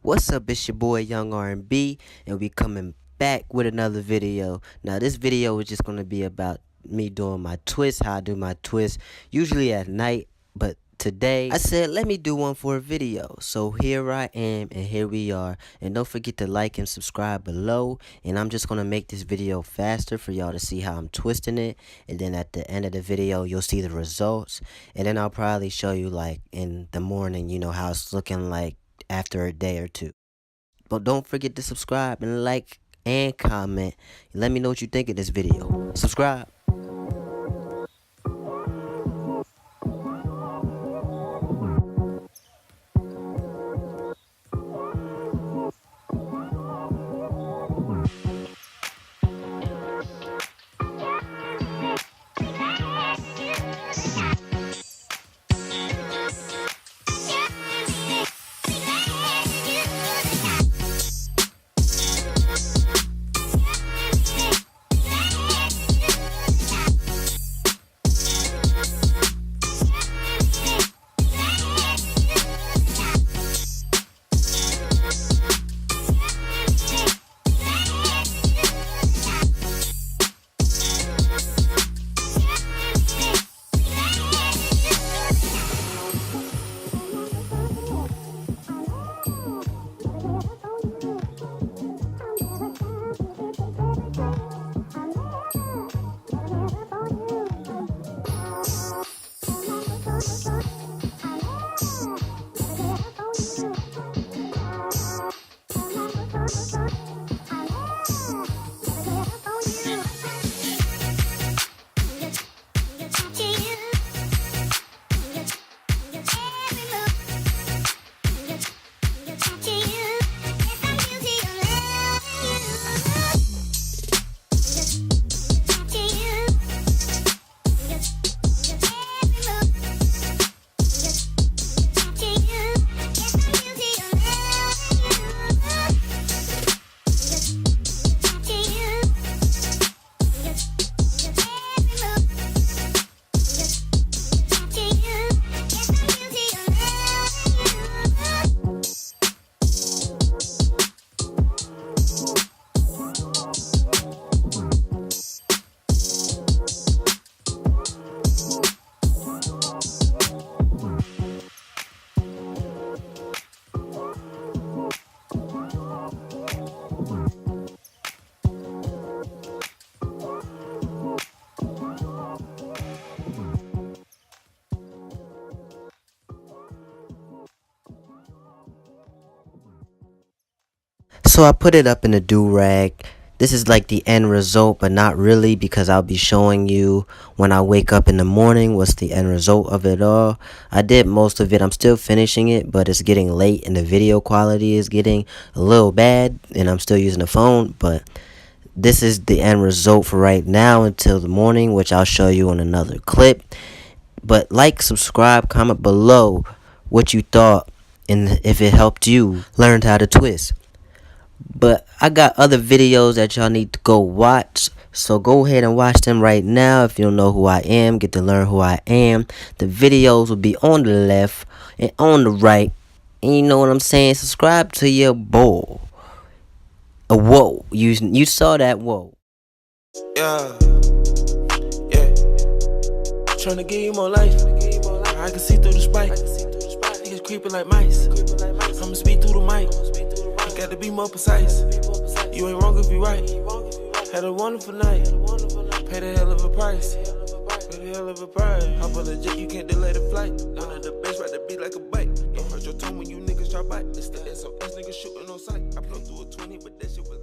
What's up, it's your boy Yngr&b, and we coming back with another video. Now this video is just going to be about me doing my twist, how I do my twist, usually at night, but today I said let me do one for a video. So here I am, and here we are, and don't forget to like and subscribe below, and I'm just going to make this video faster for y'all to see how I'm twisting it, and then at the end of the video you'll see the results, and then I'll probably show you like in the morning, how it's looking like after a day or two. But don't forget to subscribe and like and comment. Let me know what you think of this video. Subscribe. So I put it up in a do-rag. This is like the end result, but not really, because I'll be showing you when I wake up in the morning what's the end result of it all. I did most of it. I'm still finishing it, but it's getting late and the video quality is getting a little bad, and I'm still using the phone, but this is the end result for right now until the morning, which I'll show you in another clip. But like, subscribe, comment below what you thought and if it helped you learn how to twist. But I got other videos that y'all need to go watch, so go ahead and watch them right now. If you don't know who I am, get to learn who I am. The videos will be on the left and on the right, and you know what I'm saying. Subscribe to your boy. Whoa, you saw that? Whoa. Yeah, yeah. Tryna give you more life. I can see through the spike. Niggas creeping like mice. I'ma speed through the mic. Got to be more precise. You ain't wrong if you right. Had a wonderful night. Paid a hell of a price. Hop on the jet, you can't delay the flight. One of the best, ride the beat like a bike. Don't hurt your tongue when you niggas try bite. It's the SOS niggas shooting on sight. I blew through a 20, but that shit was